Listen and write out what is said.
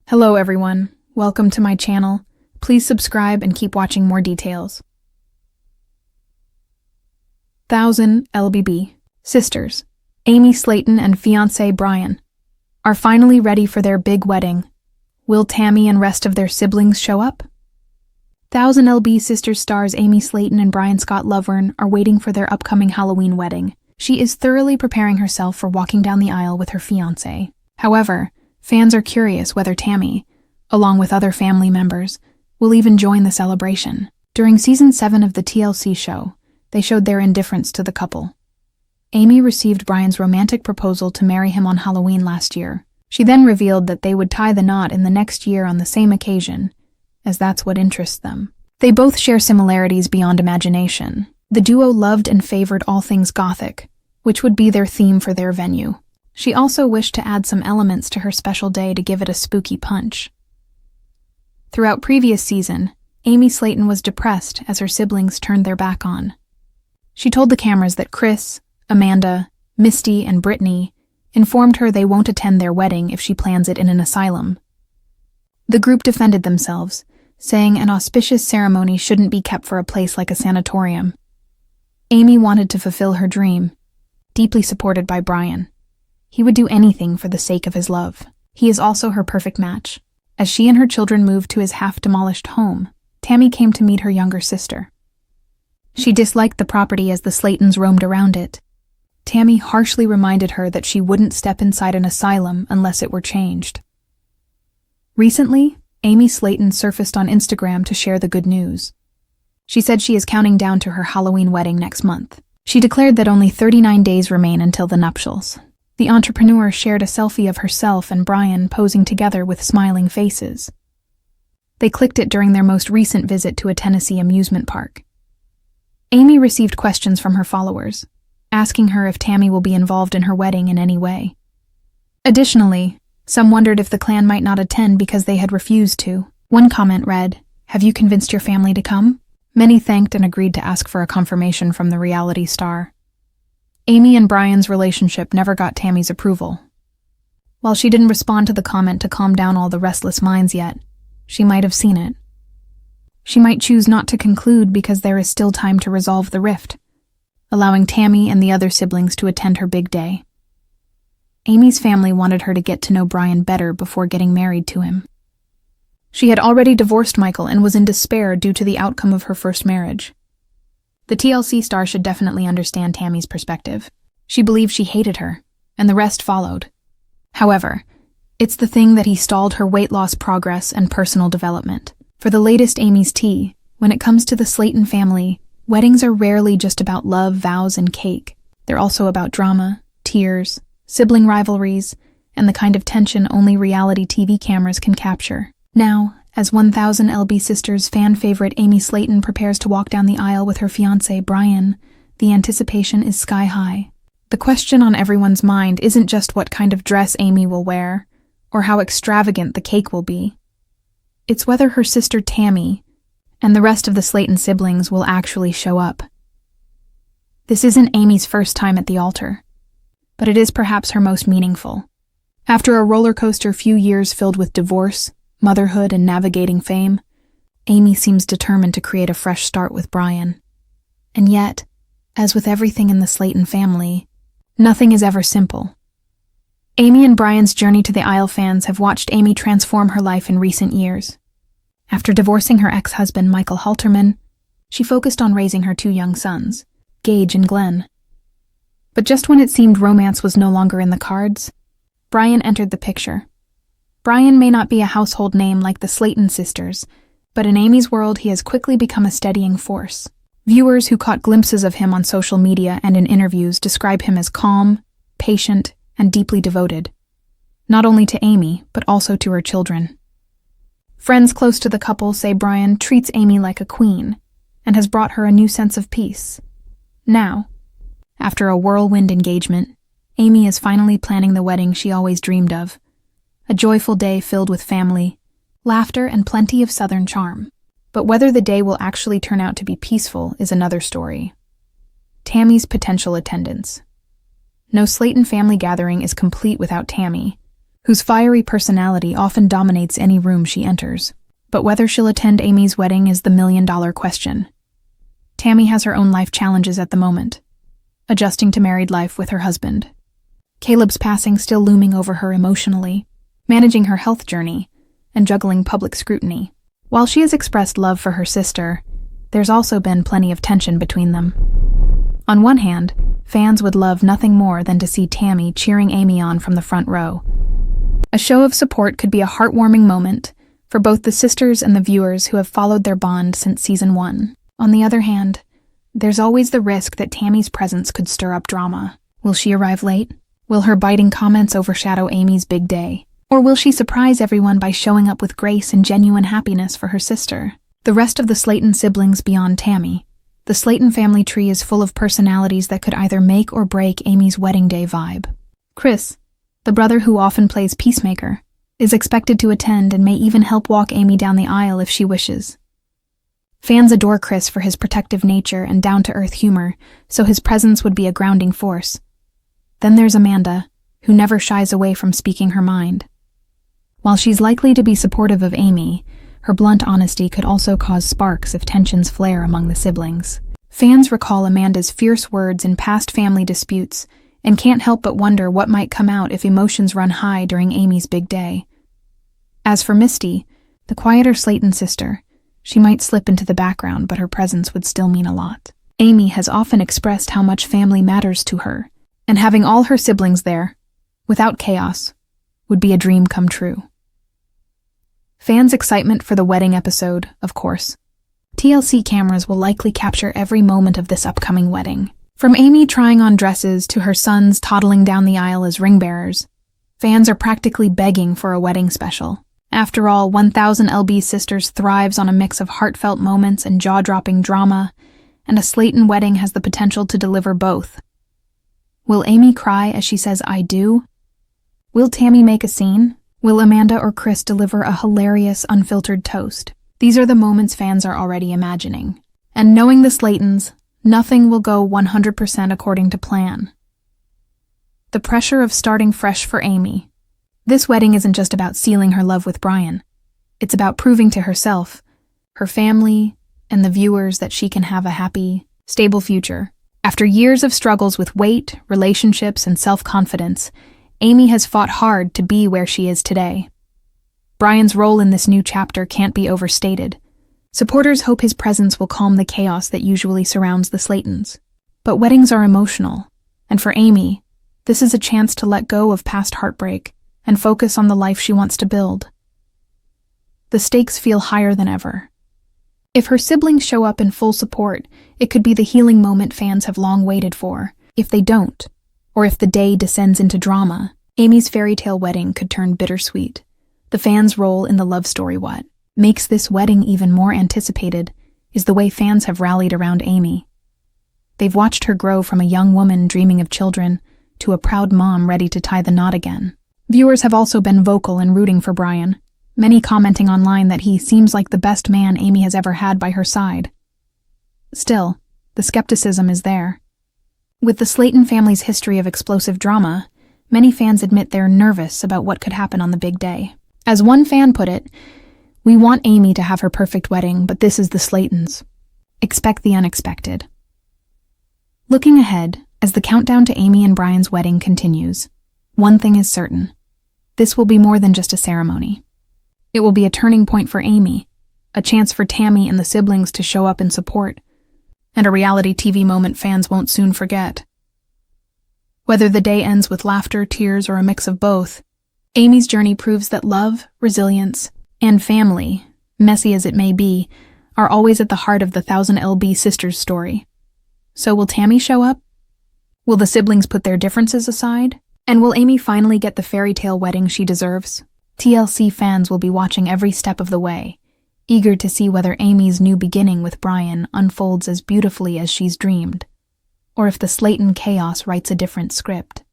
Hello everyone, welcome to my channel. Please subscribe and keep watching more details. 1000 LBB sisters, Amy Slayton and fiancé Brian, are finally ready for their big wedding. Will Tammy and rest of their siblings show up? 1000 LB sisters stars Amy Slayton and Brian Scott Lovern are waiting for their upcoming Halloween wedding. She is thoroughly preparing herself for walking down the aisle with her fiancé. However, fans are curious whether Tammy, along with other family members, will even join the celebration. During Season 7 of the TLC show, they showed their indifference to the couple. Amy received Brian's romantic proposal to marry him on Halloween last year. She then revealed that they would tie the knot in the next year on the same occasion, as that's what interests them. They both share similarities beyond imagination. The duo loved and favored all things gothic, which would be their theme for their venue. She also wished to add some elements to her special day to give it a spooky punch. Throughout previous season, Amy Slayton was depressed as her siblings turned their back on. She told the cameras that Chris, Amanda, Misty, and Brittany informed her they won't attend their wedding if she plans it in an asylum. The group defended themselves, saying an auspicious ceremony shouldn't be kept for a place like a sanatorium. Amy wanted to fulfill her dream, deeply supported by Brian. He would do anything for the sake of his love. He is also her perfect match. As she and her children moved to his half-demolished home, Tammy came to meet her younger sister. She disliked the property as the Slaytons roamed around it. Tammy harshly reminded her that she wouldn't step inside an asylum unless it were changed. Recently, Amy Slayton surfaced on Instagram to share the good news. She said she is counting down to her Halloween wedding next month. She declared that only 39 days remain until the nuptials. The entrepreneur shared a selfie of herself and Brian posing together with smiling faces. They clicked it during their most recent visit to a Tennessee amusement park. Amy received questions from her followers, asking her if Tammy will be involved in her wedding in any way. Additionally, some wondered if the clan might not attend because they had refused to. One comment read, "Have you convinced your family to come?" Many thanked and agreed to ask for a confirmation from the reality star. Amy and Brian's relationship never got Tammy's approval. While she didn't respond to the comment to calm down all the restless minds yet, she might have seen it. She might choose not to conclude because there is still time to resolve the rift, allowing Tammy and the other siblings to attend her big day. Amy's family wanted her to get to know Brian better before getting married to him. She had already divorced Michael and was in despair due to the outcome of her first marriage. The TLC star should definitely understand Tammy's perspective. She believed she hated her, and the rest followed. However, it's the thing that he stalled her weight loss progress and personal development. For the latest Amy's tea, when it comes to the Slayton family, weddings are rarely just about love, vows, and cake. They're also about drama, tears, sibling rivalries, and the kind of tension only reality TV cameras can capture. Now, as 1000 LB Sisters fan favorite Amy Slayton prepares to walk down the aisle with her fiancé Brian, the anticipation is sky high. The question on everyone's mind isn't just what kind of dress Amy will wear, or how extravagant the cake will be. It's whether her sister Tammy and the rest of the Slayton siblings will actually show up. This isn't Amy's first time at the altar, but it is perhaps her most meaningful. After a roller coaster few years filled with divorce, motherhood, and navigating fame, Amy seems determined to create a fresh start with Brian. And yet, as with everything in the Slayton family, nothing is ever simple. Amy and Brian's journey to the aisle fans have watched Amy transform her life in recent years. After divorcing her ex-husband Michael Halterman, she focused on raising her two young sons, Gage and Glenn. But just when it seemed romance was no longer in the cards, Brian entered the picture. Brian may not be a household name like the Slayton sisters, but in Amy's world he has quickly become a steadying force. Viewers who caught glimpses of him on social media and in interviews describe him as calm, patient, and deeply devoted, not only to Amy, but also to her children. Friends close to the couple say Brian treats Amy like a queen and has brought her a new sense of peace. Now, after a whirlwind engagement, Amy is finally planning the wedding she always dreamed of. A joyful day filled with family, laughter, and plenty of Southern charm. But whether the day will actually turn out to be peaceful is another story. Tammy's potential attendance. No Slayton family gathering is complete without Tammy, whose fiery personality often dominates any room she enters. But whether she'll attend Amy's wedding is the million-dollar question. Tammy has her own life challenges at the moment, adjusting to married life with her husband. Caleb's passing still looming over her emotionally, managing her health journey, and juggling public scrutiny. While she has expressed love for her sister, there's also been plenty of tension between them. On one hand, fans would love nothing more than to see Tammy cheering Amy on from the front row. A show of support could be a heartwarming moment for both the sisters and the viewers who have followed their bond since season 1. On the other hand, there's always the risk that Tammy's presence could stir up drama. Will she arrive late? Will her biting comments overshadow Amy's big day? Or will she surprise everyone by showing up with grace and genuine happiness for her sister? The rest of the Slayton siblings beyond Tammy. The Slayton family tree is full of personalities that could either make or break Amy's wedding day vibe. Chris, the brother who often plays peacemaker, is expected to attend and may even help walk Amy down the aisle if she wishes. Fans adore Chris for his protective nature and down-to-earth humor, so his presence would be a grounding force. Then there's Amanda, who never shies away from speaking her mind. While she's likely to be supportive of Amy, her blunt honesty could also cause sparks if tensions flare among the siblings. Fans recall Amanda's fierce words in past family disputes and can't help but wonder what might come out if emotions run high during Amy's big day. As for Misty, the quieter Slayton sister, she might slip into the background, but her presence would still mean a lot. Amy has often expressed how much family matters to her, and having all her siblings there, without chaos, would be a dream come true. Fans' excitement for the wedding episode, of course. TLC cameras will likely capture every moment of this upcoming wedding. From Amy trying on dresses to her sons toddling down the aisle as ring bearers, fans are practically begging for a wedding special. After all, 1000 LB Sisters thrives on a mix of heartfelt moments and jaw-dropping drama, and a Slayton wedding has the potential to deliver both. Will Amy cry as she says, "I do"? Will Tammy make a scene? Will Amanda or Chris deliver a hilarious, unfiltered toast? These are the moments fans are already imagining. And knowing the Slaytons, nothing will go 100% according to plan. The pressure of starting fresh for Amy. This wedding isn't just about sealing her love with Brian. It's about proving to herself, her family, and the viewers that she can have a happy, stable future. After years of struggles with weight, relationships, and self-confidence, Amy has fought hard to be where she is today. Brian's role in this new chapter can't be overstated. Supporters hope his presence will calm the chaos that usually surrounds the Slaytons. But weddings are emotional, and for Amy, this is a chance to let go of past heartbreak and focus on the life she wants to build. The stakes feel higher than ever. If her siblings show up in full support, it could be the healing moment fans have long waited for. If they don't, or if the day descends into drama, Amy's fairy tale wedding could turn bittersweet. The fans' role in the love story. What makes this wedding even more anticipated is the way fans have rallied around Amy. They've watched her grow from a young woman dreaming of children to a proud mom ready to tie the knot again. Viewers have also been vocal in rooting for Brian, many commenting online that he seems like the best man Amy has ever had by her side. Still, the skepticism is there. With the Slayton family's history of explosive drama, many fans admit they're nervous about what could happen on the big day. As one fan put it, "We want Amy to have her perfect wedding, but this is the Slaytons. Expect the unexpected." Looking ahead, as the countdown to Amy and Brian's wedding continues, one thing is certain. This will be more than just a ceremony. It will be a turning point for Amy, a chance for Tammy and the siblings to show up in support, and a reality TV moment fans won't soon forget. Whether the day ends with laughter, tears, or a mix of both, Amy's journey proves that love, resilience, and family, messy as it may be, are always at the heart of the 1000 LB Sisters story. So will Tammy show up? Will the siblings put their differences aside? And will Amy finally get the fairy tale wedding she deserves? TLC fans will be watching every step of the way, eager to see whether Amy's new beginning with Brian unfolds as beautifully as she's dreamed, or if the Slayton chaos writes a different script.